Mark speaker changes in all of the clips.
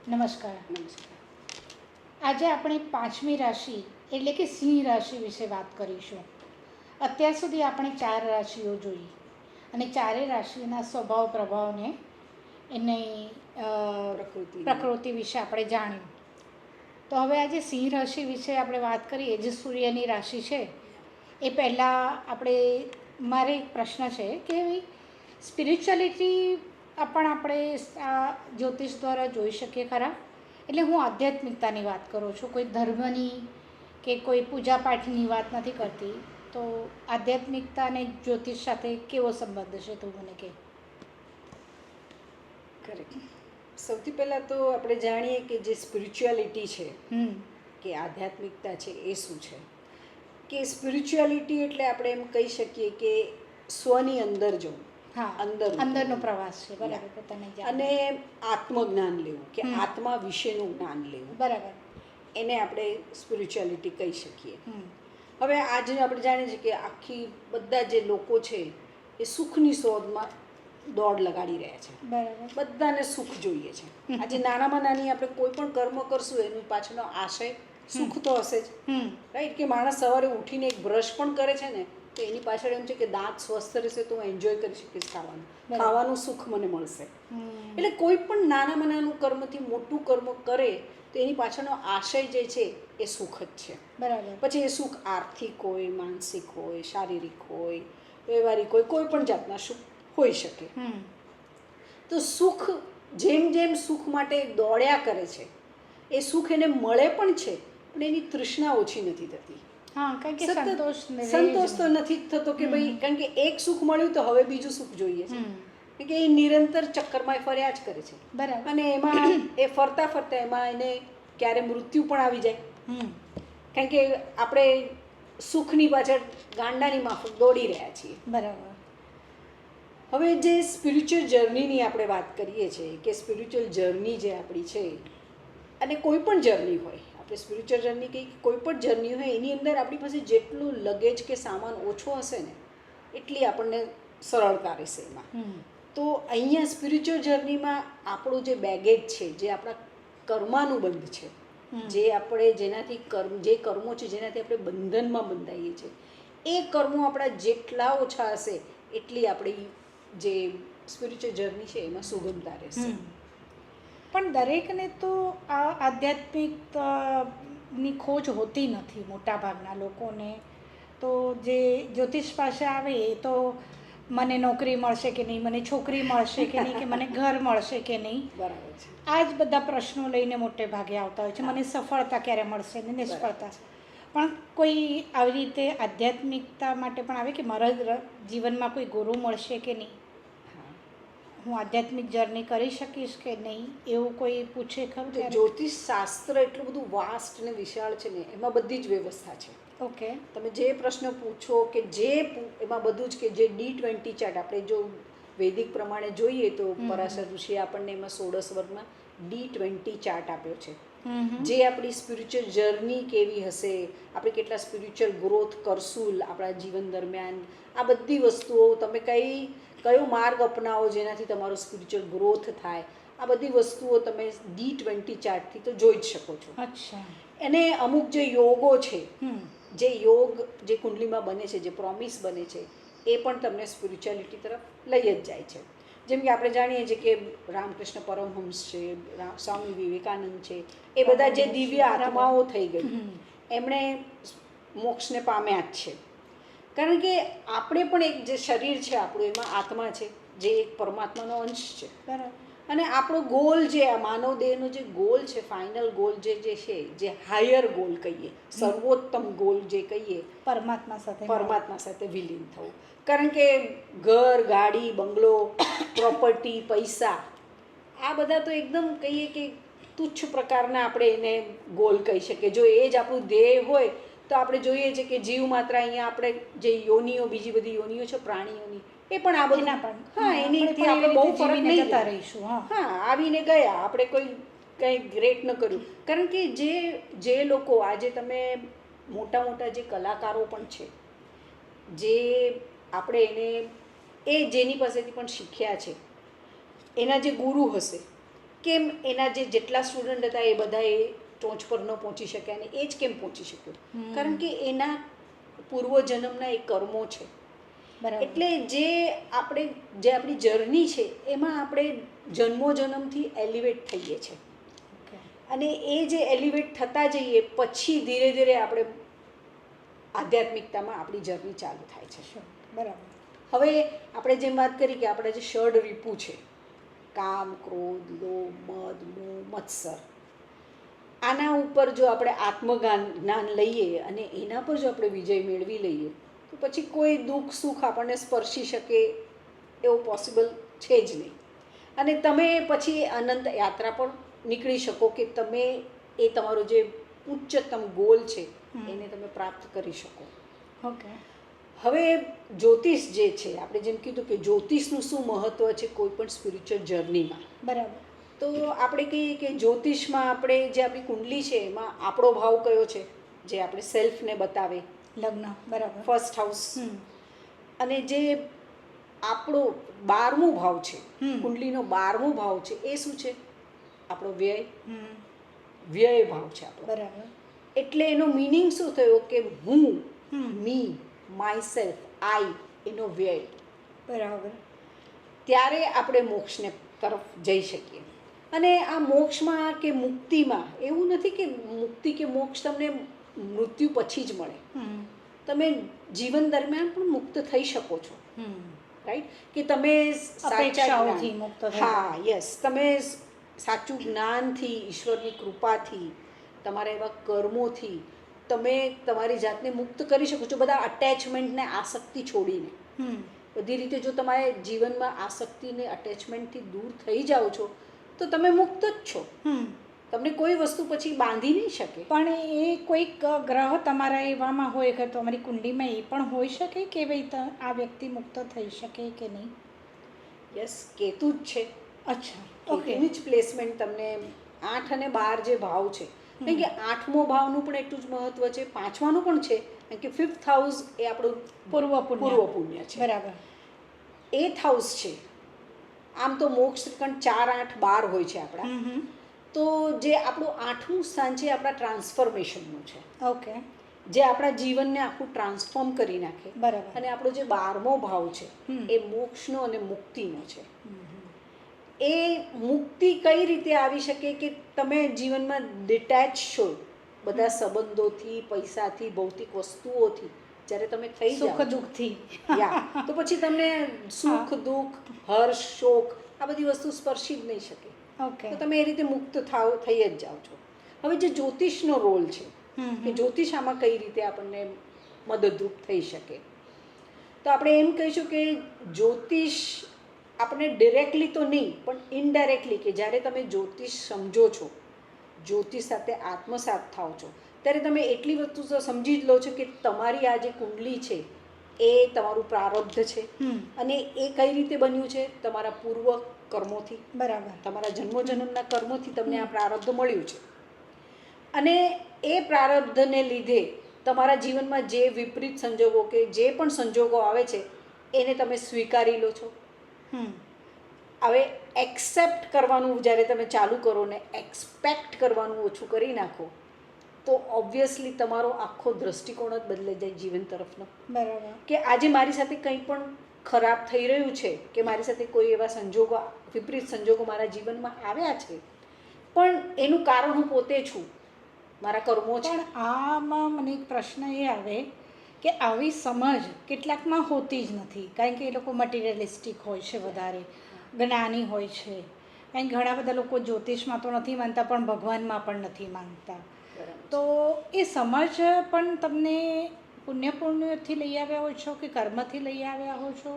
Speaker 1: નમસ્કાર.
Speaker 2: નમસ્કાર.
Speaker 1: આજે આપણે પાંચમી રાશિ એટલે કે સિંહ રાશિ વિશે વાત કરીશું. અત્યાર સુધી આપણે 4 રાશિઓ જોઈ અને ચારેય રાશિના સ્વભાવ પ્રભાવને એની પ્રકૃતિ વિશે આપણે જાણ્યું. તો હવે આજે સિંહ રાશિ વિશે આપણે વાત કરીએ, જે સૂર્યની રાશિ છે. એ પહેલાં મારે એક પ્રશ્ન છે કે સ્પિરિચ્યુઆલિટી આપણે આ જ્યોતિષ દ્વારા જોઈ શકીએ ખરા? એટલે હું આધ્યાત્મિકતાની વાત કરું છું, કોઈ ધર્મની કે કોઈ પૂજાપાઠની વાત નથી કરતી. તો આધ્યાત્મિકતા અને જ્યોતિષ સાથે કેવો સંબંધ છે તું મને કહે.
Speaker 2: કરેક્ટ. સૌથી પહેલાં તો આપણે જાણીએ કે જે સ્પિરિચ્યુઆલિટી છે કે આધ્યાત્મિકતા છે એ શું છે. કે સ્પિરિચ્યુઆલિટી એટલે આપણે એમ કહી શકીએ કે સ્વની અંદર જવું.
Speaker 1: હા, અંદરનો પ્રવાસ છે. બરાબર. પોતાને
Speaker 2: અને આત્મજ્ઞાન લેવું કે આત્મા વિશેનું જ્ઞાન લેવું.
Speaker 1: બરાબર.
Speaker 2: એને આપણે સ્પિરિચ્યુઆલિટી કહી શકીએ. હવે આજે આપણે જાણીએ છીએ કે આખી બધા જે લોકો છે એ સુખની શોધમાં દોડ લગાડી રહ્યા છે.
Speaker 1: બરાબર.
Speaker 2: બધાને સુખ જોઈએ છે. આજે નાનામાં નાની આપણે કોઈ પણ કર્મ કરશું એની પાછળનો આશય સુખ તો હશે જ. રાઈટ. કે માણસ સવારે ઉઠીને એક બ્રશ પણ કરે છે ને તો એની પાછળ એમ છે કે દાંત સ્વસ્થ રહેશે તો હું એન્જોય કરી શકીશ ખાવાનું સુખ મને મળશે. એટલે કોઈ પણ નાનામાં નાનું કર્મથી મોટું કર્મ કરે તો એની પાછળનો આશય જે છે એ સુખ જ છે.
Speaker 1: બરાબર.
Speaker 2: પછી એ સુખ આર્થિક હોય, માનસિક હોય, શારીરિક હોય, વ્યવહારિક હોય, કોઈ પણ જાતના સુખ હોઈ શકે. તો સુખ જેમ જેમ સુખ માટે દોડ્યા કરે છે એ સુખ એને મળે પણ છે, પણ એની તૃષ્ણા ઓછી નથી થતી.
Speaker 1: હા, કારણ કે
Speaker 2: સંતોષ તો નથી થતો કે ભાઈ, કારણ કે એક સુખ મળ્યું તો હવે બીજું સુખ જોઈએ છે. કે એ નિરંતર ચક્કરમાં ફર્યા જ કરે છે.
Speaker 1: બરાબર.
Speaker 2: અને એમાં એ ફરતા ફરતા એમાં એને ક્યારે મૃત્યુ પણ આવી જાય. કારણ કે આપણે સુખની પાછળ ગાંડાની માફક દોડી રહ્યા છીએ.
Speaker 1: બરાબર.
Speaker 2: હવે જે સ્પિરિચ્યુઅલ જર્નીની આપણે વાત કરીએ છીએ કે સ્પિરિચ્યુઅલ જર્ની જે આપણી છે, અને કોઈ પણ જર્ની હોય, આપણે સ્પિરિચ્યુઅલ જર્ની કંઈ કોઈ પણ જર્ની હોય એની અંદર આપણી પાસે જેટલું લગેજ કે સામાન ઓછો હશે ને એટલી આપણને સરળતા રહેશે એમાં. તો અહીંયા સ્પિરિચ્યુઅલ જર્નીમાં આપણું જે બેગેજ છે, જે આપણા કર્માનુબંધ છે, જે આપણે જેનાથી જે કર્મો છે જેનાથી આપણે બંધનમાં બંધાઈએ છીએ, એ કર્મો આપણા જેટલા ઓછા હશે એટલી આપણી જે સ્પિરિચ્યુઅલ જર્ની છે એમાં સુગમતા રહેશે.
Speaker 1: પણ દરેકને તો આ આધ્યાત્મિકની ખોજ હોતી નથી. મોટાભાગના લોકોને તો જે જ્યોતિષ પાસે આવે એ તો મને નોકરી મળશે કે નહીં, મને છોકરી મળશે કે નહીં, કે મને ઘર મળશે કે નહીં,
Speaker 2: બરાબર છે.
Speaker 1: આ જ બધા પ્રશ્નો લઈને મોટે ભાગે આવતા હોય છે. મને સફળતા ક્યારે મળશે ને નિષ્ફળતા. પણ કોઈ આવી રીતે આધ્યાત્મિકતા માટે પણ આવે કે મારા જીવનમાં કોઈ ગુરુ મળશે કે નહીં, હું આધ્યાત્મિક જર્ની કરી શકીશ કે નહીં, એવું કોઈ પૂછે ખરું?
Speaker 2: જ્યોતિષ શાસ્ત્ર એટલું બધું વાસ્ટ અને વિશાળ છે ને, એમાં બધી જ વ્યવસ્થા છે.
Speaker 1: ઓકે.
Speaker 2: તમે જે પ્રશ્ન પૂછો કે એમાં બધું જ, કે જે D20 ચાર્ટ આપણે જો વૈદિક પ્રમાણે જોઈએ તો પરાશર ઋષિએ આપણને એમાં 16 વર્ગમાં D20 ચાર્ટ આપ્યો છે. જે આપણી સ્પિરિચ્યુઅલ જર્ની કેવી હશે, આપણે કેટલા સ્પિરિચ્યુઅલ ગ્રોથ કરશું આપણા જીવન દરમિયાન, આ બધી વસ્તુઓ તમે કયો માર્ગ અપનાવો જેનાથી તમારો સ્પિરિચ્યુઅલ ગ્રોથ થાય, આ બધી વસ્તુઓ તમે D20 ચાર્ટથી તો જોઈ જ શકો છો.
Speaker 1: અચ્છા.
Speaker 2: અને અમુક જે યોગો છે, જે યોગ જે કુંડલીમાં બને છે, જે પ્રોમિસ બને છે, એ પણ તમને સ્પિરિચ્યુઆલિટી તરફ લઈ જ જાય છે. જેમ કે આપણે જાણીએ છીએ કે રામકૃષ્ણ પરમહંસ છે, સ્વામી વિવેકાનંદ છે, એ બધા જે દિવ્ય આત્માઓ થઈ ગઈ, એમણે મોક્ષને પામ્યા જ છે. કારણ કે આપણે પણ એક જે શરીર છે આપણું, એમાં આત્મા છે જે એક પરમાત્માનો અંશ છે.
Speaker 1: બરાબર.
Speaker 2: અને આપણો ગોલ જે આ માનવ દેહનો જે ગોલ છે, ફાઇનલ ગોલ જે છે, જે હાયર ગોલ કહીએ, સર્વોત્તમ ગોલ જે કહીએ, પરમાત્મા સાથે વિલીન થવું. કારણ કે ઘર, ગાડી, બંગલો, પ્રોપર્ટી, પૈસા, આ બધા તો એકદમ કહીએ કે તુચ્છ પ્રકારના આપણે એને ગોલ કહી શકીએ. જો એ જ આપણું ધ્યેય હોય તો આપણે જોઈએ છીએ કે જીવ માત્ર અહીંયા આપણે જે યોનિઓ, બીજી બધી યોનિઓ છે પ્રાણીઓની, એ પણ આ બધું એનીથી આપણે બહુ ફરક નહીં
Speaker 1: રહીશું.
Speaker 2: આવીને ગયા, આપણે કોઈ કંઈ ગ્રેટ ન કર્યું. કારણ કે જે લોકો આજે તમે મોટા મોટા જે કલાકારો પણ છે, જે આપણે જેની પાસેથી પણ શીખ્યા છે, એના જે ગુરુ હશે, કેમ એના જેટલા સ્ટુડન્ટ હતા એ બધા એ ટોચ પર ન પહોંચી શક્યા અને એ જ કેમ પહોંચી શક્યો? કારણ કે એના પૂર્વજન્મના એ કર્મો છે.
Speaker 1: બરાબર.
Speaker 2: એટલે જે આપણી જર્ની છે એમાં આપણે જન્મોજન્મથી એલિવેટ થઈએ છીએ
Speaker 1: ઓકે.
Speaker 2: અને એ જે એલિવેટ થતા જઈએ પછી ધીરે ધીરે આપણે આધ્યાત્મિકતામાં આપણી જર્ની ચાલુ થાય છે.
Speaker 1: Sure. બરાબર.
Speaker 2: હવે આપણે જેમ વાત કરી કે આપણા જે ષડ રીપુ છે, કામ, ક્રોધ, લોભ, મદ, મોહ, મત્સર, આના ઉપર જો આપણે જ્ઞાન લઈએ અને એના પર જો આપણે વિજય મેળવી લઈએ તો પછી કોઈ દુઃખ સુખ આપણને સ્પર્શી શકે એવું પોસિબલ છે જ નહીં. અને તમે પછી અનંત યાત્રા પણ નીકળી શકો કે તમે એ તમારો જે ઉચ્ચતમ ગોલ છે એને તમે પ્રાપ્ત કરી શકો.
Speaker 1: ઓકે.
Speaker 2: હવે જ્યોતિષ જે છે, આપણે જેમ કીધું કે જ્યોતિષનું શું મહત્ત્વ છે કોઈ પણ સ્પિરિચ્યુઅલ જર્નીમાં,
Speaker 1: બરાબર.
Speaker 2: તો આપણે કહીએ કે જ્યોતિષમાં આપણે જે આપણી કુંડલી છે એમાં આપણો ભાવ કયો છે જે આપણે સેલ્ફને બતાવે,
Speaker 1: લગ્ન. બરાબર.
Speaker 2: First house.
Speaker 1: હમ.
Speaker 2: અને જે આપણો 12મો ભાવ છે,
Speaker 1: હમ.
Speaker 2: કુંડલીનો 12મો ભાવ છે, એ શું છે? આપણો વ્યય
Speaker 1: હમ.
Speaker 2: વ્યય ભાવ છે આપણો.
Speaker 1: બરાબર.
Speaker 2: એટલે એનો મિનિંગ શું થયો કે હું,
Speaker 1: હમ.
Speaker 2: મી, માય સેલ્ફ, આઈ, એનો વ્યય.
Speaker 1: બરાબર.
Speaker 2: ત્યારે આપણે મોક્ષને તરફ જઈ શકીએ. અને આ મોક્ષમાં કે મુક્તિમાં એવું નથી કે મુક્તિ કે મોક્ષ તમને મૃત્યુ પછી જ મળે.
Speaker 1: હમ.
Speaker 2: તમે જીવન દરમિયાન પણ મુક્ત થઈ શકો છો,
Speaker 1: હમ.
Speaker 2: રાઈટ? કે તમે
Speaker 1: અપેક્ષાઓથી મુક્ત થઈ
Speaker 2: હા, યસ, તમે સાચું જ્ઞાનથી, ઈશ્વરની કૃપાથી, તમારા એવા કર્મોથી તમે તમારી જાતને મુક્ત કરી શકો છો, બધા અટેચમેન્ટને, આસક્તિ છોડીને.
Speaker 1: હમ.
Speaker 2: બધી રીતે જો તમારે જીવનમાં આસક્તિને અટેચમેન્ટથી દૂર થઈ જાઓ છો તો તમે મુક્ત જ છો.
Speaker 1: હમ.
Speaker 2: તમને કોઈ વસ્તુ પછી બાંધી નહીં શકે.
Speaker 1: પણ એ કોઈક ગ્રહ તમારા એવામાં હોય કે તમારી કુંડલીમાં એ પણ હોઈ શકે કે ભાઈ આ વ્યક્તિ મુક્ત થઈ શકે કે નહીં?
Speaker 2: યસ, કેતુ જ છે.
Speaker 1: અચ્છા. ઓકે.
Speaker 2: કેતુની જ પ્લેસમેન્ટ તમને 8 અને 12 જે ભાવ છે, કારણ કે 8મો ભાવનું પણ એટલું જ મહત્વ છે, 5માનું પણ છે, કારણ કે 5th હાઉસ એ આપણું
Speaker 1: પૂર્વ
Speaker 2: પુણ્ય છે.
Speaker 1: બરાબર.
Speaker 2: 8th હાઉસ છે. આમ તો મોક્ષ ત્રિકોણ 4, 8, 12 હોય છે આપણા.
Speaker 1: હમ. હમ.
Speaker 2: તો જે આપણું 8મું સ્થાન છે આપણા ટ્રાન્સફોર્મેશનનું છે,
Speaker 1: ઓકે.
Speaker 2: જે આપણા જીવનને આખું ટ્રાન્સફોર્મ કરી નાખે.
Speaker 1: બરાબર.
Speaker 2: અને આપણો જે 12મો ભાવ છે
Speaker 1: હમ.
Speaker 2: એ મોક્ષનો અને મુક્તિનો છે.
Speaker 1: હમ.
Speaker 2: એ મુક્તિ કઈ રીતે આવી શકે કે તમે જીવનમાં ડિટેચ છો બધા સંબંધોથી, પૈસાથી, ભૌતિક વસ્તુઓથી. જ્યારે તમે થઈ જાઓ
Speaker 1: સુખ દુઃખથી.
Speaker 2: યા તો પછી તમને સુખ, દુઃખ, હર્ષ, શોક આ બધી વસ્તુ સ્પર્શી જ નહીં શકે.
Speaker 1: ઓકે.
Speaker 2: તો તમે એ રીતે મુક્ત થઈ જ જાઓ છો. હવે જે જ્યોતિષનો રોલ છે કે જ્યોતિષ આમાં કઈ રીતે આપણને મદદરૂપ થઈ શકે, તો આપણે એમ કહીશું કે જ્યોતિષ આપણે ડિરેક્ટલી તો નહીં પણ ઇનડાયરેક્ટલી, કે જ્યારે તમે જ્યોતિષ સમજો છો, જ્યોતિષ સાથે આત્મસાત થાઓ છો, ત્યારે તમે એટલી વસ્તુ તો સમજી જ લો છો કે તમારી આ જે કુંડલી છે એ તમારું પ્રારબ્ધ છે. અને એ કઈ રીતે બન્યું છે? તમારા પૂર્વ કર્મોથી,
Speaker 1: બરાબર.
Speaker 2: તમારા જન્મોજન્મના કર્મોથી તમને આ પ્રારબ્ધ મળ્યું છે. અને એ પ્રારબ્ધને લીધે તમારા જીવનમાં જે વિપરીત સંજોગો કે જે પણ સંજોગો આવે છે એને તમે સ્વીકારી લો છો. હવે એક્સેપ્ટ કરવાનું જ્યારે તમે ચાલુ કરો ને એક્સપેક્ટ કરવાનું ઓછું કરી નાખો તો ઓબ્વિયસલી તમારો આખો દૃષ્ટિકોણ જ બદલાઈ જાય જીવન તરફનો.
Speaker 1: બરાબર.
Speaker 2: કે આજે મારી સાથે કંઈ પણ ખરાબ થઈ રહ્યું છે કે મારી સાથે કોઈ એવા સંજોગો, વિપરીત સંજોગો મારા જીવનમાં આવ્યા છે, પણ એનું કારણ હું પોતે છું, મારા કર્મો છે.
Speaker 1: પણ આમાં મને એક પ્રશ્ન એ આવે કે આવી સમજ કેટલાકમાં હોતી જ નથી, કારણ કે એ લોકો મટીરિયલિસ્ટિક હોય છે, વધારે જ્ઞાની હોય છે. કારણ કે ઘણા બધા લોકો જ્યોતિષમાં તો નથી માનતા પણ ભગવાનમાં પણ નથી માનતા. તો એ સમજ પણ તમને પુણ્યથી લઈ આવ્યા હોય છો કે કર્મથી લઈ આવ્યા હો છો?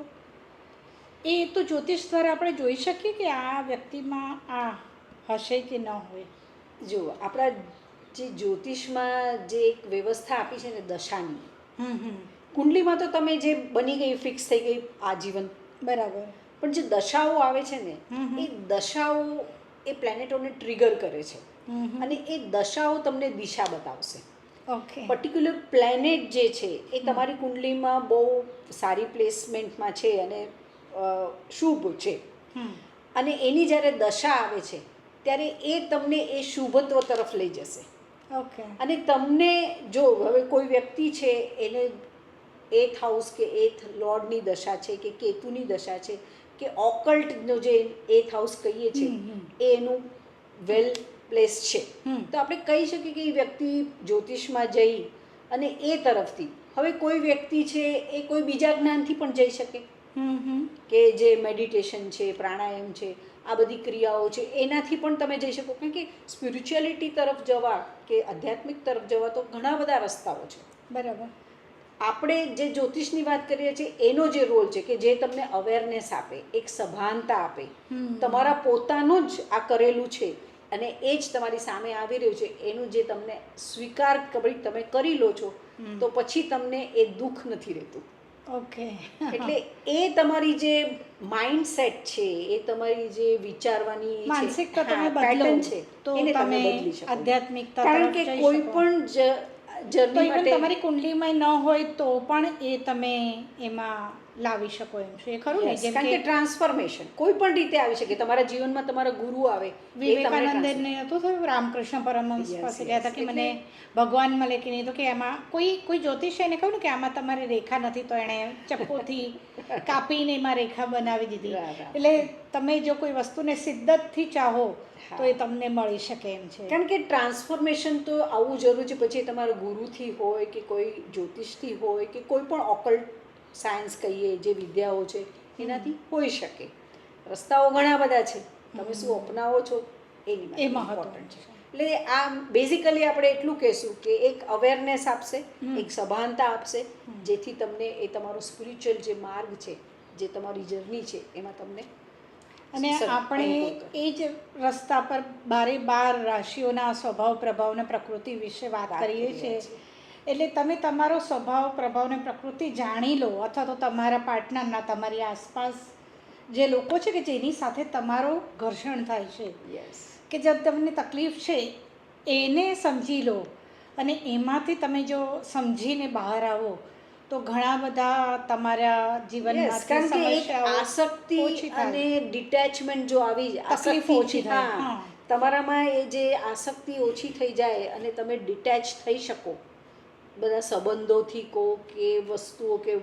Speaker 1: એ તો જ્યોતિષ દ્વારા આપણે જોઈ શકીએ કે આ વ્યક્તિમાં આ હશે કે ન હોય?
Speaker 2: જો આપણા જે જ્યોતિષમાં જે એક વ્યવસ્થા આપી છે ને દશાની, કુંડલીમાં તો તમે જે બની ગઈ ફિક્સ થઈ ગઈ આજીવન,
Speaker 1: બરાબર.
Speaker 2: પણ જે દશાઓ આવે છે ને એ દશાઓ એ પ્લેનેટોને ટ્રિગર કરે છે અને એ દશાઓ તમને દિશા બતાવશે.
Speaker 1: ઓકે.
Speaker 2: પર્ટિક્યુલર પ્લેનેટ જે છે એ તમારી કુંડલીમાં બહુ સારી પ્લેસમેન્ટમાં છે અને શુભ છે, અને એની જ્યારે દશા આવે છે ત્યારે એ તમને એ શુભત્વ તરફ લઈ જશે.
Speaker 1: ઓકે.
Speaker 2: અને તમને જો હવે કોઈ વ્યક્તિ છે એને 8th હાઉસ કે 8th લોર્ડની દશા છે કે કેતુની દશા છે કે ઓકલ્ટનો જે 8th હાઉસ કહીએ છીએ એ એનું વેલ પ્લેસ છે, તો આપણે કહી શકીએ કે એ વ્યક્તિ જ્યોતિષમાં જઈ અને એ તરફથી, હવે કોઈ વ્યક્તિ છે એ કોઈ બીજા જ્ઞાનથી પણ જઈ શકે કે જે મેડિટેશન છે, પ્રાણાયામ છે, આ બધી ક્રિયાઓ છે એનાથી પણ તમે જઈ શકો. કારણ કે સ્પિરિચ્યુઅલિટી તરફ જવા કે આધ્યાત્મિક તરફ જવા તો ઘણા બધા રસ્તાઓ છે.
Speaker 1: બરાબર.
Speaker 2: આપણે જે જ્યોતિષની વાત કરીએ છીએ એનો જે રોલ છે કે જે તમને અવેરનેસ આપે, એક સભાનતા આપે, તમારા પોતાનું જ આ કરેલું છે અને એ જ તમારી સામે આવી રહ્યું છે, એનું જે તમને સ્વીકાર તમે કરી લો છો તો પછી તમને એ દુઃખ નથી રહેતું.
Speaker 1: ઓકે.
Speaker 2: એટલે એ તમારી જે માઇન્ડસેટ છે, એ તમારી જે વિચારવાની
Speaker 1: માનસિકતા તમે
Speaker 2: પેટર્ન
Speaker 1: બદલો
Speaker 2: છે
Speaker 1: તો
Speaker 2: એને તમે
Speaker 1: તમે
Speaker 2: બદલી શકો.
Speaker 1: આધ્યાત્મિકતા
Speaker 2: કારણ કે
Speaker 1: તરફ જઈ
Speaker 2: કોઈ
Speaker 1: શકો.
Speaker 2: પણ
Speaker 1: તો
Speaker 2: જર્ની
Speaker 1: even
Speaker 2: માટે
Speaker 1: તમારી કુંડલીમાં ન હોય તો પણ એ તમે એમાં લાવી શકો એમ છો, એ ખરું ને?
Speaker 2: Yes,
Speaker 1: જેમ
Speaker 2: કારણ કે
Speaker 1: કે
Speaker 2: ટ્રાન્સફોર્મેશન કોઈ પણ રીતે આવી શકે. તમારા જીવનમાં તમારા ગુરુ આવે, એ તમને
Speaker 1: વિવેકાનંદને નહોતું થયું, રામકૃષ્ણ પરમહંસ
Speaker 2: Yes,
Speaker 1: પાસે ગયા હતા
Speaker 2: yes.
Speaker 1: કે મને ભગવાન મળે કે નહીં, તો કે એમાં કોઈ જ્યોતિષે એને કહ્યું ને કે આમાં તમારે રેખા નથી, તો એણે ચપ્પુથી કાપીને એમાં રેખા બનાવી દીધી.
Speaker 2: બરાબર.
Speaker 1: એટલે તમે જો કોઈ વસ્તુને શિદ્દતથી ચાહો તો એ
Speaker 2: હા.
Speaker 1: તમને મળી શકે એમ છે.
Speaker 2: કારણ કે ટ્રાન્સફોર્મેશન તો આવવું જરૂરી છે. પછી એ તમારા ગુરુથી હોય કે કોઈ જ્યોતિષથી હોય કે કોઈ પણ ઓકલ્ટ સાયન્સ કહીએ જે વિદ્યાઓ છે એનાથી હોઈ શકે. રસ્તાઓ ઘણા બધા છે, તમે શું અપનાવો છો એની
Speaker 1: એ
Speaker 2: માટે
Speaker 1: મહત્વનું
Speaker 2: important
Speaker 1: છે.
Speaker 2: છે. એટલે આ બેઝિકલી આપણે એટલું કહેશું કે એક અવેરનેસ આપશે, એક સભાનતા આપશે, જેથી તમને એ તમારો સ્પિરિચ્યુઅલ જે માર્ગ છે, જે તમારી જર્ની છે એમાં તમને
Speaker 1: અને આપણે
Speaker 2: અનુકૂળ કરે.
Speaker 1: એ જ રસ્તા પર 12 રાશિઓના સ્વભાવ પ્રભાવ અને પ્રકૃતિ વિશે વાત કરીએ છીએ. એટલે તમે તમારો સ્વભાવ પ્રભાવ અને પ્રકૃતિ જાણી લો, અથવા તો તમારા પાર્ટનરના, તમારી આસપાસ જે લોકો છે કે જેની સાથે તમારો ઘર્ષણ થાય છે,
Speaker 2: યસ,
Speaker 1: કે જે તમને તકલીફ છે એને સમજી લો, અને એમાંથી તમે જો સમજીને બહાર આવો તો ઘણા બધા તમારા જીવનમાં
Speaker 2: કારણ કે એક
Speaker 1: સમસ્યાઓ
Speaker 2: આસક્તિ
Speaker 1: ઓછી થાય.
Speaker 2: અને ડિટેચમેન્ટ જો આવી જાય,
Speaker 1: તકલીફો ઓછી થાય.
Speaker 2: હા,
Speaker 1: હા.
Speaker 2: તમારામાં એ જે આસક્તિ ઓછી થઈ જાય અને તમે ડિટેચ થઈ શકો બધા સંબંધોથી કહો કે વસ્તુઓ કે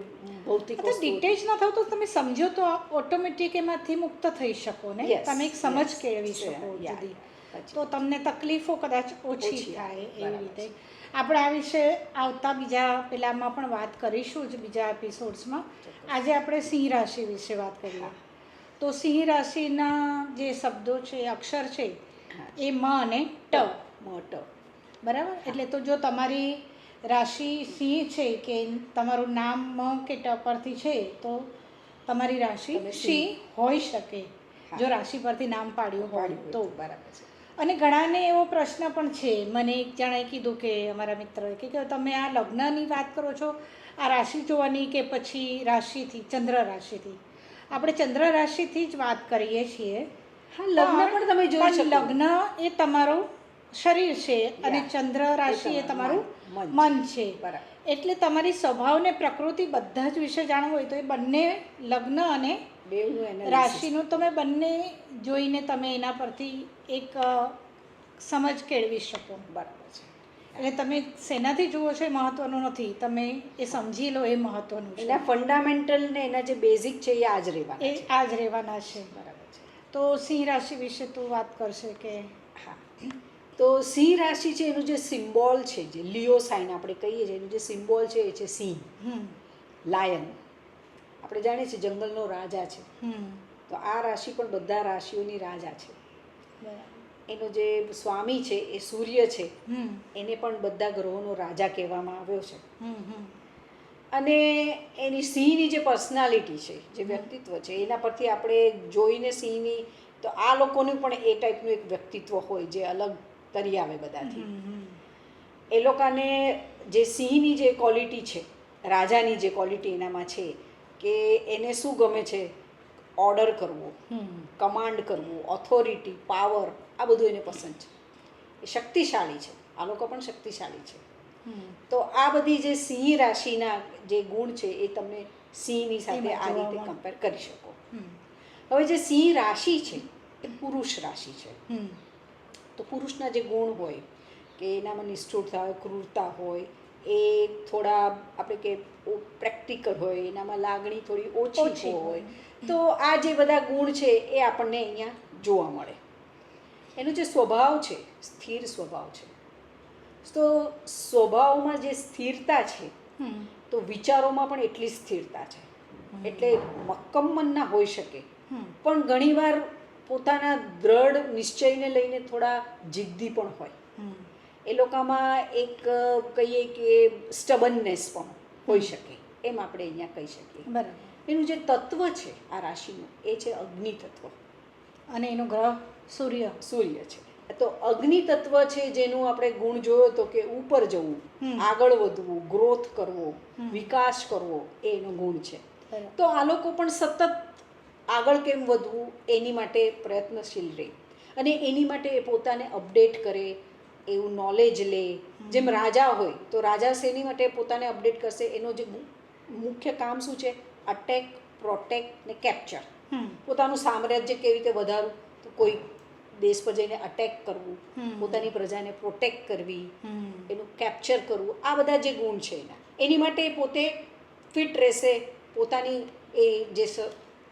Speaker 2: ભૌતિક
Speaker 1: અથવા
Speaker 2: વસ્તુઓ.
Speaker 1: ડિટેચ ન થાવ તો તમે સમજો તો ઓટોમેટિક એમાંથી મુક્ત થઈ શકો ને.
Speaker 2: Yes,
Speaker 1: તમે એક સમજ
Speaker 2: yes.
Speaker 1: કેળવી
Speaker 2: Yeah,
Speaker 1: શકો
Speaker 2: yeah,
Speaker 1: જુદી,
Speaker 2: સાચી
Speaker 1: તો
Speaker 2: વાત.
Speaker 1: તમને તકલીફો કદાચ ઓછી
Speaker 2: ઓછી
Speaker 1: થાય
Speaker 2: આવે,
Speaker 1: એવી
Speaker 2: બરાબર
Speaker 1: રીતે.
Speaker 2: છે.
Speaker 1: આપણે આ વિશે આવતા બીજા પેલામાં પણ વાત કરીશું જ, બીજા એપિસોડ્સમાં.
Speaker 2: ચોક્કસ.
Speaker 1: આજે આપણે સિંહ રાશિ વિશે વાત કરીએ.
Speaker 2: હા.
Speaker 1: તો સિંહ રાશિના જે શબ્દો છે, અક્ષર છે,
Speaker 2: હા.
Speaker 1: એ મ અને ટ.
Speaker 2: મોટો.
Speaker 1: બરાબર. એટલે તો જો તમારી રાશિ સિંહ છે કે તમારું નામ મ કે ટ પરથી છે તો તમારી રાશિ
Speaker 2: તમે સિંહ.
Speaker 1: સિંહ હોઈ શકે,
Speaker 2: હા.
Speaker 1: જો રાશિ પરથી નામ પાડ્યું હોય
Speaker 2: પાડ્યું
Speaker 1: તો.
Speaker 2: હોય તો બરાબર છે.
Speaker 1: અને ઘણાને એવો પ્રશ્ન પણ છે, મને એક જણાએ કીધું કે અમારા મિત્રએ કે તમે આ લગ્નની વાત કરો છો, આ રાશિ જોવાની કે પછી રાશિથી, ચંદ્ર રાશિથી? આપણે ચંદ્ર રાશિથી જ વાત કરીએ છીએ.
Speaker 2: હા, લગ્ન પણ તમે જોઈ
Speaker 1: પણ
Speaker 2: શકો.
Speaker 1: લગ્ન એ તમારું શરીર છે અને
Speaker 2: Yeah.
Speaker 1: ચંદ્ર રાશિ એ તમારું
Speaker 2: મન.
Speaker 1: મન છે.
Speaker 2: બરાબર.
Speaker 1: એટલે તમારી સ્વભાવ ને પ્રકૃતિ બધા જ વિશે જાણવું હોય તો એ બંને લગ્ન અને
Speaker 2: બેવનું analysis.
Speaker 1: રાશિનું તમે બંને જોઈને તમે એના પરથી એક સમજ કેળવી શકો.
Speaker 2: બરાબર છે.
Speaker 1: એટલે તમે શેનાથી જુઓ છો એ મહત્વનું નથી, તમે એ સમજી લો એ મહત્વનું છે.
Speaker 2: એના ફંડામેન્ટલ ને એના જે બેઝિક છે એ આ જ રહેવાના
Speaker 1: એ
Speaker 2: છે.
Speaker 1: આ જ રહેવાના છે.
Speaker 2: બરાબર છે.
Speaker 1: તો સિંહ રાશિ વિશે તું વાત કરશે કે?
Speaker 2: હા, તો સિંહ રાશિ છે એનું જે સિમ્બોલ છે, જે લિયો સાઇન આપણે કહીએ છીએ, એનું જે સિમ્બોલ છે એ છે સિંહ, લાયન. આપણે જાણીએ છીએ જંગલનો રાજા છે. તો આ રાશિ પણ બધા રાશિઓની રાજા છે. એનો જે સ્વામી છે એ સૂર્ય છે, એને પણ બધા ગ્રહોનો રાજા કહેવામાં આવ્યો છે. અને એની સિંહની જે પર્સનાલિટી છે, જે વ્યક્તિત્વ છે, એના પરથી આપણે જોઈને સિંહની, તો આ લોકોનું પણ એ ટાઈપનું એક વ્યક્તિત્વ હોય જે અલગ તરી આવે બધાથી. એ લોકોને જે સિંહની જે ક્વોલિટી છે, રાજાની જે ક્વોલિટી એનામાં છે, કે એને શું ગમે છે, ઓર્ડર કરવો, કમાન્ડ કરવું, ઓથોરિટી, પાવર, આ બધું એને પસંદ છે. એ શક્તિશાળી છે, આ લોકો પણ શક્તિશાળી છે. તો આ બધી જે સિંહ રાશિના જે ગુણ છે એ તમે સિંહની સાથે
Speaker 1: એમાં
Speaker 2: આ
Speaker 1: જોવા
Speaker 2: રીતે
Speaker 1: મળે.
Speaker 2: કમ્પેર કરી શકો. હવે જે સિંહ રાશિ છે એ પુરુષ રાશિ છે.
Speaker 1: હમ.
Speaker 2: તો પુરુષના જે ગુણ હોય કે એનામાં નિષ્ઠુરતા હોય, ક્રૂરતા હોય, એ થોડા આપણે કે પ્રેક્ટિકલ હોય, એનામાં લાગણી થોડી ઓછી
Speaker 1: ઓછી
Speaker 2: હોય,
Speaker 1: હોય.
Speaker 2: તો આ જે બધા ગુણ છે એ આપણને અહીંયા જોવા મળે. એનો જે સ્વભાવ છે સ્થિર સ્વભાવ છે. તો સ્વભાવમાં જે સ્થિરતા છે
Speaker 1: હમ.
Speaker 2: તો વિચારોમાં પણ એટલી સ્થિરતા છે. એટલે મક્કમ ના હોઈ શકે,
Speaker 1: હમ.
Speaker 2: પણ ઘણીવાર પોતાના દ્રઢ નિશ્ચયને લઈને થોડા જિદ્દી પણ હોય.
Speaker 1: હમ.
Speaker 2: એ લોકોમાં એક કહીએ કે સ્ટબનનેસ પણ હોઈ શકે, એમ આપણે અહીંયા કહી શકીએ.
Speaker 1: બરાબર.
Speaker 2: એનું જે તત્વ છે આ રાશિનું એ છે અગ્નિ તત્વ.
Speaker 1: અને એનો ગ્રહ સૂર્ય.
Speaker 2: સૂર્ય છે. તો અગ્નિ તત્વ છે જેનું આપણે ગુણ જોયો તો કે ઉપર જવું, આગળ વધવું, ગ્રોથ કરવો, વિકાસ કરવો, એ એનો ગુણ છે.
Speaker 1: બરાબર.
Speaker 2: તો આ લોકો પણ સતત આગળ કેમ વધવું એની માટે પ્રયત્નશીલ રહે, અને એની માટે એ પોતાને અપડેટ કરે, એવું નોલેજ લે. જેમ રાજા હોય તો રાજા શેની માટે પોતાને અપડેટ કરશે? એનો જે મુખ્ય કામ શું છે? અટેક, પ્રોટેક્ટ ને કેપ્ચર.
Speaker 1: હમ.
Speaker 2: પોતાનું સામ્રાજ્ય કેવી રીતે વધારવું? તો કોઈ દેશ પર જઈને અટેક કરવું, પોતાની પ્રજાને પ્રોટેક્ટ કરવી,
Speaker 1: હમ.
Speaker 2: એનું કેપ્ચર કરવું, આ બધા જે ગુણ છે એની માટે એ પોતે ફિટ રહેશે. પોતાની એ જે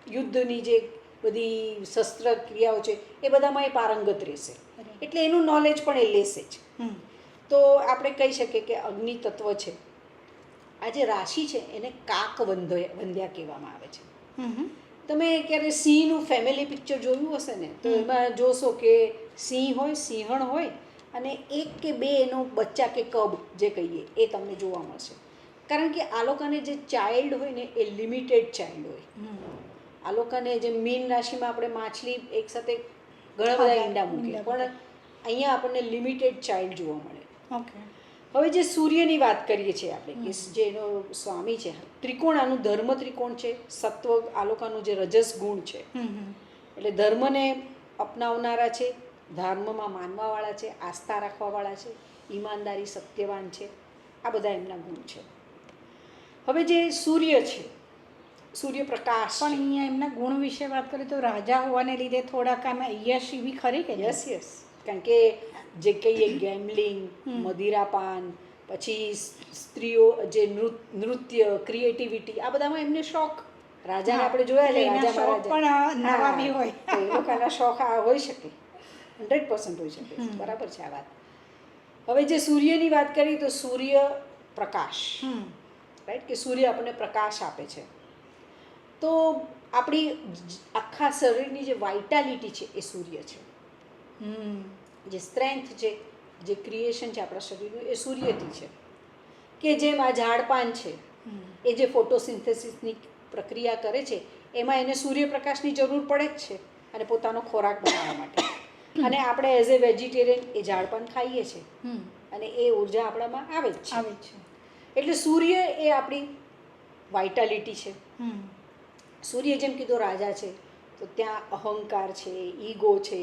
Speaker 2: યુદ્ધની જે બધી શસ્ત્ર ક્રિયાઓ છે એ બધામાં એ પારંગત રહેશે. એટલે એનું નોલેજ પણ એ લેશે જ.
Speaker 1: હમ.
Speaker 2: તો આપણે કહી શકીએ કે અગ્નિ તત્વ છે. આ જે રાશિ છે એને કાક વંધ્યા કહેવામાં આવે છે.
Speaker 1: હમ.
Speaker 2: તમે ક્યારે સિંહનું ફેમિલી પિક્ચર જોયું હશે ને, તો એમાં જોશો કે સિંહ હોય, સિંહણ હોય, અને એક કે બે એનો બચ્ચા કે કબ જે કહીએ એ તમને જોવા મળશે. કારણ કે આ લોકોને જે ચાઇલ્ડ હોય ને એ લિમિટેડ ચાઇલ્ડ હોય. આ લોકોને જે મીન રાશિમાં આપણે માછલી એકસાથે ઘણા બધા ઈંડા મૂકે, પણ અહીંયા આપણને લિમિટેડ ચાઇલ્ડ જોવા મળે.
Speaker 1: ઓકે.
Speaker 2: હવે જે સૂર્યની વાત કરીએ છીએ આપણે, કે જે એનો સ્વામી છે, ત્રિકોણ આનું ધર્મ ત્રિકોણ છે. સત્વ આ લોકોનું જે રજસ ગુણ છે, એટલે ધર્મને અપનાવનારા છે, ધર્મમાં માનવાવાળા છે, આસ્થા રાખવાવાળા છે, ઈમાનદારી, સત્યવાન છે, આ બધા એમના ગુણ છે. હવે જે સૂર્ય છે, સૂર્યપ્રકાશ.
Speaker 1: પણ અહીંયા એમના ગુણ વિશે વાત કરીએ તો રાજા હોવાને લીધે થોડાક આમાં યશ એવી ખરી કે?
Speaker 2: Yes yes. કારણ કે જે કહીએ ગેમ્બલિંગ, મદિરાપાન, પછી સ્ત્રીઓ જે નૃત્ય, ક્રિએટિવિટી, આ બધામાં એમને શોખ. રાજાને આપણે જોયા છે, રાજા
Speaker 1: મહારાજા પણ નવા બી હોય.
Speaker 2: તો એ લોકોના શોખ આ હોઈ શકે, 100% હોઈ શકે. બરાબર છે આ વાત. હવે જે સૂર્યની વાત કરીએ તો સૂર્ય પ્રકાશ, રાઈટ, કે સૂર્ય આપણને પ્રકાશ આપે છે. તો આપણી આખા શરીરની જે વાઇટાલિટી છે એ સૂર્ય છે. જે સ્ટ્રેન્થ છે, જે ક્રિએશન છે આપણા શરીરનું, એ સૂર્યથી છે. કે જેમ આ ઝાડપાન છે એ જે ફોટોસિન્થેસિસની પ્રક્રિયા કરે છે, એમાં એને સૂર્યપ્રકાશની જરૂર પડે જ છે, અને પોતાનો ખોરાક બનાવવા માટે. અને આપણે એઝ એ વેજીટેરિયન એ ઝાડપાન ખાઈએ છીએ, અને એ ઉર્જા આપણામાં આવે જ છે. એટલે સૂર્ય એ આપણી વાઇટાલિટી છે. સૂર્ય જેમ કીધું રાજા છે, તો ત્યાં અહંકાર છે, ઈગો છે,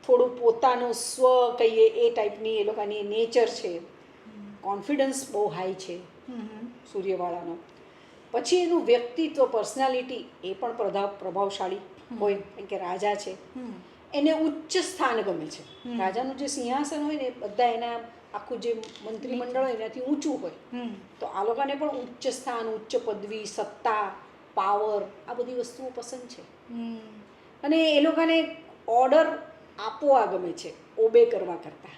Speaker 2: થોડું પોતાનું સ્વ કહીએ એ ટાઈપની એ લોકોની નેચર છે. કોન્ફિડન્સ બહુ હાઈ છે સૂર્યવાળાનો. પછી એનું વ્યક્તિત્વ, પર્સનાલિટી એ પણ પ્રભાવશાળી હોય, કેમ કે રાજા છે. એને ઉચ્ચ સ્થાન ગમે છે. રાજાનું જે સિંહાસન હોય ને, બધા એના આખું જે મંત્રીમંડળ હોય એનાથી ઊંચું હોય. તો આ લોકોને પણ ઉચ્ચ સ્થાન, ઉચ્ચ પદવી, સત્તા, પાવર, આ બધી વસ્તુઓ પસંદ છે. અને એ લોકોને ઓર્ડર આપવા ગમે છે, ઓબે કરવા કરતાં.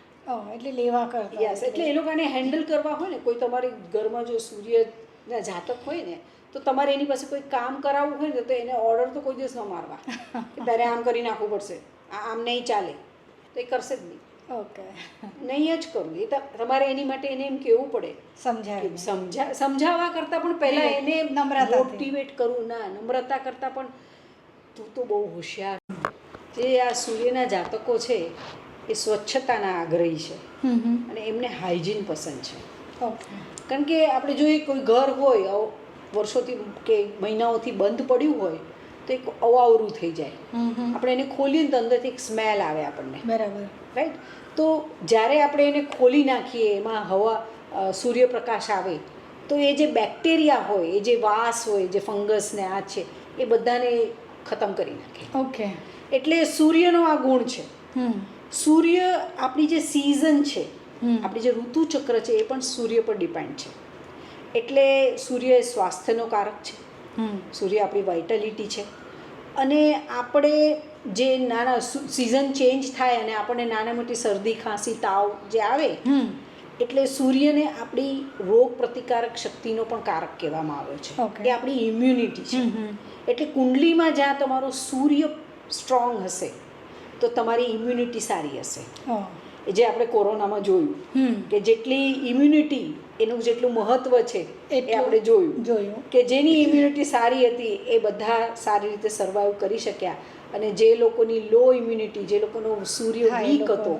Speaker 1: એટલે લેવા કરતા.
Speaker 2: યસ. એટલે એ લોકોને હેન્ડલ કરવા હોય ને, કોઈ તમારી ઘરમાં જો સૂર્યના જાતક હોય ને, તો તમારે એની પાસે કોઈ કામ કરાવવું હોય ને, તો એને ઓર્ડર તો કોઈ દિવસ ન મારવા કે તારે આમ કરી નાખવું પડશે, આમ નહીં ચાલે, તો એ કરશે જ નહીં.
Speaker 1: ઓકે.
Speaker 2: નહીં જ કરવું. એ તમારે એની માટે એને એમ કહેવું પડે, સમજાવવા કરતાં પણ પહેલાં એને મોટિવેટ કરવું. ના, નમ્રતા કરતાં પણ તું તો બહુ હોશિયાર. જે આ સૂર્યના જાતકો છે એ સ્વચ્છતાના આગ્રહી છે, અને એમને હાઇજીન પસંદ છે. કારણ કે આપણે જોઈએ કોઈ ઘર હોય વર્ષોથી કે મહિનાઓથી બંધ પડ્યું હોય, તો એક અવાવરું થઈ જાય. આપણે એને ખોલીએ તો અંદરથી એક સ્મેલ આવે આપણને.
Speaker 1: બરાબર.
Speaker 2: રાઈટ. તો જ્યારે આપણે એને ખોલી નાખીએ, એમાં હવા, સૂર્યપ્રકાશ આવે, તો એ જે બેક્ટેરિયા હોય, એ જે વાસ હોય, જે ફંગસ ને આ છે, એ બધાને ખતમ કરી નાખે.
Speaker 1: ઓકે.
Speaker 2: એટલે સૂર્યનો આ ગુણ છે.
Speaker 1: હમ
Speaker 2: સૂર્ય આપણી જે સિઝન છે,
Speaker 1: હમ
Speaker 2: આપણી જે ઋતુચક્ર છે એ પણ સૂર્ય પર ડિપેન્ડ છે. એટલે સૂર્ય એ સ્વાસ્થ્યનો કારક છે,
Speaker 1: હમ
Speaker 2: સૂર્ય આપણી વાઇટાલિટી છે. અને આપણે જે નાના સિઝન ચેન્જ થાય અને આપણને નાના મોટી શરદી ખાંસી તાવ જે આવે,
Speaker 1: હમ
Speaker 2: એટલે સૂર્યને આપણી રોગ પ્રતિકારક શક્તિનો પણ કારક કહેવામાં આવ્યો છે.
Speaker 1: Okay.
Speaker 2: એ આપણી ઇમ્યુનિટી છે.
Speaker 1: હમ
Speaker 2: એટલે કુંડલીમાં જ્યાં તમારો સૂર્ય સ્ટ્રોંગ હશે તો તમારી ઇમ્યુનિટી સારી હશે.
Speaker 1: oh,
Speaker 2: એ જે આપણે કોરોનામાં જોયું
Speaker 1: હમ
Speaker 2: કે જેટલી ઇમ્યુનિટી એનું જેટલું મહત્ત્વ છે એ
Speaker 1: એટલું
Speaker 2: આપણે જોયું
Speaker 1: જોયું.
Speaker 2: કે જેની ઇમ્યુનિટી સારી હતી એ બધા સારી રીતે સર્વાઈવ કરી શક્યા, અને જે લોકોની લો ઇમ્યુનિટી, જે લોકોનો સૂર્ય
Speaker 1: હા, એ
Speaker 2: વીક
Speaker 1: લોકો-
Speaker 2: હતો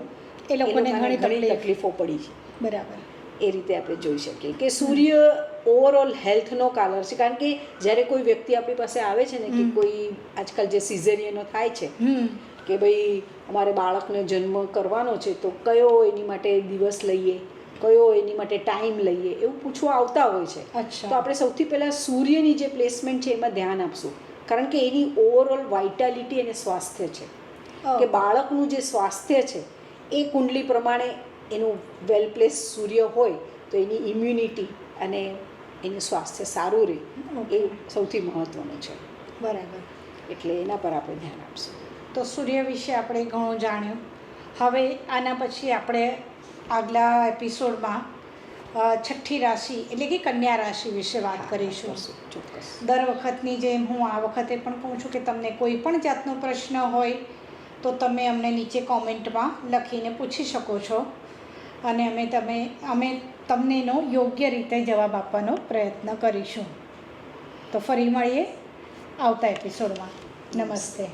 Speaker 1: એ લોકોને ઘણી તકલીફ.
Speaker 2: તકલીફો પડી છે.
Speaker 1: બરાબર.
Speaker 2: એ રીતે આપણે જોઈ શકીએ કે સૂર્ય ઓવરઓલ હેલ્થનો કાલર છે. કારણ કે જ્યારે કોઈ વ્યક્તિ આપણી પાસે આવે છે ને કે કોઈ આજકાલ જે સિઝેરિયનો થાય છે
Speaker 1: હમ
Speaker 2: કે ભાઈ અમારે બાળકને જન્મ કરવાનો છે તો કયો એની માટે દિવસ લઈએ, કયો એની માટે ટાઈમ લઈએ, એવું પૂછવા આવતા હોય છે.
Speaker 1: અચ્છા.
Speaker 2: તો આપણે સૌથી પહેલાં સૂર્યની જે પ્લેસમેન્ટ છે એમાં ધ્યાન આપશું, કારણ કે એની ઓવરઓલ વાઇટાલિટી અને સ્વાસ્થ્ય છે.
Speaker 1: Oh,
Speaker 2: કે બાળકનું જે સ્વાસ્થ્ય છે એ કુંડલી પ્રમાણે એનું વેલ પ્લેસ સૂર્ય હોય તો એની ઇમ્યુનિટી અને એનું સ્વાસ્થ્ય સારું રહે, એ સૌથી મહત્ત્વનું છે.
Speaker 1: બરાબર.
Speaker 2: એટલે એના પર આપણે ધ્યાન આપશું.
Speaker 1: તો સૂર્ય વિશે આપણે ઘણું જાણ્યું. હવે આના પછી આપણે આગલા એપિસોડમાં છઠ્ઠી રાશિ એટલે કે કન્યા રાશિ વિશે વાત કરીશું.
Speaker 2: કરશું, ચોક્કસ.
Speaker 1: દર વખતની જેમ હું આ વખતે પણ કહું છું કે તમને કોઈ પણ જાતનો પ્રશ્ન હોય તો તમે અમને નીચે કોમેન્ટમાં લખીને પૂછી શકો છો, અને અમે તમને એનો યોગ્ય રીતે જવાબ આપવાનો પ્રયત્ન કરીશું. તો ફરી મળીએ આવતા એપિસોડમાં. નમસ્તે.